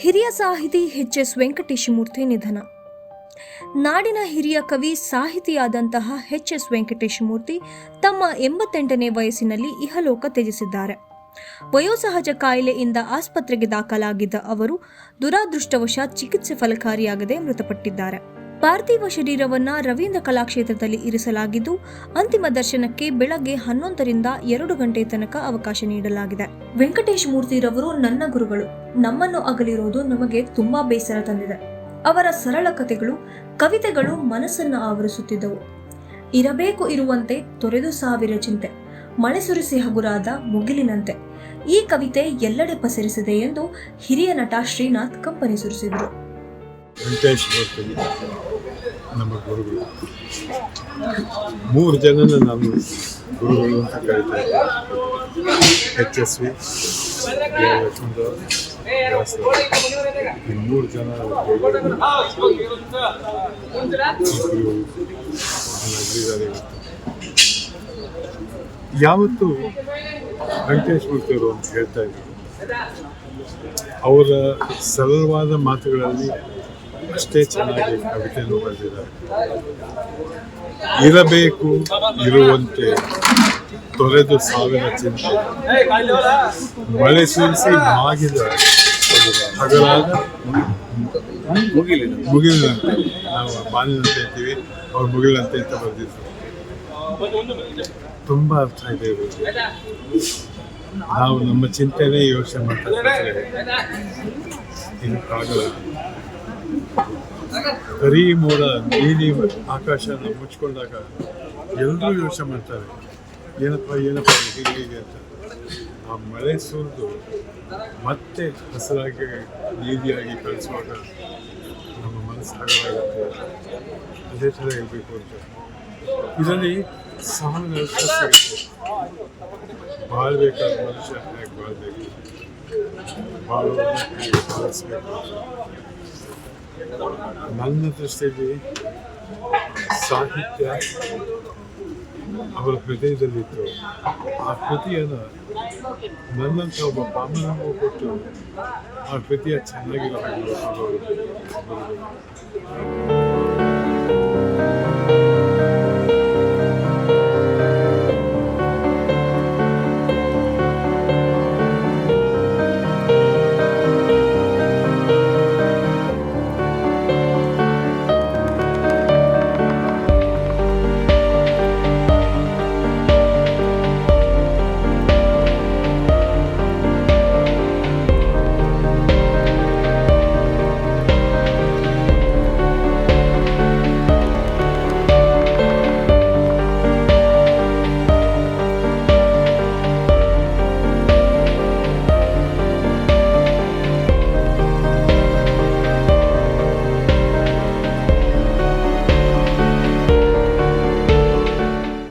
ಹಿರಿಯ ಸಾಹಿತಿ ಎಚ್.ಎಸ್. ವೆಂಕಟೇಶಮೂರ್ತಿ ನಿಧನ. ನಾಡಿನ ಹಿರಿಯ ಕವಿ ಸಾಹಿತಿಯಾದಂತಹ ಎಚ್.ಎಸ್. ವೆಂಕಟೇಶಮೂರ್ತಿ ತಮ್ಮ 88ನೇ ವಯಸ್ಸಿನಲ್ಲಿ ಇಹಲೋಕ ತ್ಯಜಿಸಿದ್ದಾರೆ. ವಯೋಸಹಜ ಕಾಯಿಲೆಯಿಂದ ಆಸ್ಪತ್ರೆಗೆ ದಾಖಲಾಗಿದ್ದ ಅವರು ದುರಾದೃಷ್ಟವಶಾತ್ ಚಿಕಿತ್ಸೆ ಫಲಕಾರಿಯಾಗದೆ ಮೃತಪಟ್ಟಿದ್ದಾರೆ. ಪಾರ್ಥಿವ ಶರೀರವನ್ನ ರವೀಂದ್ರ ಕಲಾಕ್ಷೇತ್ರದಲ್ಲಿ ಇರಿಸಲಾಗಿದ್ದು, ಅಂತಿಮ ದರ್ಶನಕ್ಕೆ ಬೆಳಗ್ಗೆ 11ರಿಂದ 2 ಗಂಟೆ ತನಕ ಅವಕಾಶ ನೀಡಲಾಗಿದೆ. ವೆಂಕಟೇಶಮೂರ್ತಿರವರು ನನ್ನ ಗುರುಗಳು. ನಮ್ಮನ್ನು ಅಗಲಿರೋದು ನಮಗೆ ತುಂಬಾ ಬೇಸರ ತಂದಿದೆ. ಅವರ ಸರಳ ಕಥೆಗಳು, ಕವಿತೆಗಳು ಮನಸ್ಸನ್ನು ಆವರಿಸುತ್ತಿದ್ದವು. ಇರಬೇಕು ಇರುವಂತೆ ತೊರೆದು ಸಾವಿರ ಚಿಂತೆ, ಮಳೆ ಸುರಿಸಿ ಹಗುರಾದ ಮುಗಿಲಿನಂತೆ. ಈ ಕವಿತೆ ಎಲ್ಲೆಡೆ ಪಸರಿಸಿದೆ ಎಂದು ಹಿರಿಯ ನಟ ಶ್ರೀನಾಥ್ ಕಂಪನಿ ಸುರಿಸಿದರು. ವೆಂಕಟೇಶಮೂರ್ತಿ ನಮ್ಮ ಗುರುಗಳು. 3 ಜನನ ನಾನು ಗುರುಗಳು ಅಂತ ಕರೀತಾರೆ. ಎಚ್.ಎಸ್.ವಿ, ಯಶವಂತರಾವ್, ವ್ಯಾಸರಾವ್. ಈ 3 ಜನ ಯಾವತ್ತು ವೆಂಕಟೇಶಮೂರ್ತಿ ಅವರು ಅಂತ ಹೇಳ್ತಾ ಇದ್ರು. ಅವರ ಸರಳವಾದ ಮಾತುಗಳಲ್ಲಿ ಅಷ್ಟೇ ಚೆನ್ನಾಗಿ ಕವಿತೆಯನ್ನು ಬರೆದಿದ್ದಾರೆ. ಇರಬೇಕು ಇರುವಂತೆ ತೊರೆದು ಸಾವಿರ ಚಿಂತೆ, ಮಳೆ ಸುರಿಸಿ ಮಾಗಿದ ಹಗಲಾದ ಮುಗಿಲಿನಂತೆ. ನಾವು ಬಾನಿನಂತೆ ಅಂತೀವಿ, ಅವ್ರು ಮುಗಿಲಿನಂತೆ ಅಂತ ಬರೆದಿದ್ರು. ತುಂಬ ಅರ್ಥ ಇದೆ ಇರೋದು. ನಾವು ನಮ್ಮ ಚಿಂತೆನೇ ಯೋಚನೆ ಮಾಡ್ತಾ ಇದಕ್ಕಾಗಲ್ಲ. ಕರಿ ಮೋಡ ನೀಲಿ ಆಕಾಶನ ಮುಚ್ಕೊಂಡಾಗ ಎಲ್ಲರೂ ಯೋಚನೆ ಮಾಡ್ತಾರೆ, ಏನಪ್ಪ ಹೀಗೆ ಅಂತ. ಆ ಮಳೆ ಸುರಿದು ಮತ್ತೆ ಹಸಿರಾಗಿ ನೀಲಿಯಾಗಿ ಕಳಿಸುವಾಗ ನಮ್ಮ ಮನಸ್ಸು ಹಾಗಾಗುತ್ತೆ. ಅದೇ ಥರ ಇರಬೇಕು ಅಂತ ಇದರಲ್ಲಿ ಸಾವಿರ ಅರ್ಥ ಸಿಗುತ್ತೆ. ಬಾಳ್ಬೇಕಾದ ಮನುಷ್ಯ ಹೇಗೆ ಬಾಳ್ಬೇಕು, ಬಾಳುವುದನ್ನು ಹೇಗೆ ಬಾಳಿಸ್ಬೇಕು. ನನ್ನ ದೃಷ್ಟಿಯಲ್ಲಿ ಸಾಹಿತ್ಯ ಅವರ ಹೃದಯದಲ್ಲಿತ್ತು. ಆ ಕೃತಿಯನ್ನು ನನ್ನಂಥ ಒಬ್ಬ ಪಾಮರನಿಗೂ ಕೊಟ್ಟು ಆ ಕೃತಿಯ ಚೆನ್ನಾಗಿರೋ ಹಾಗೆ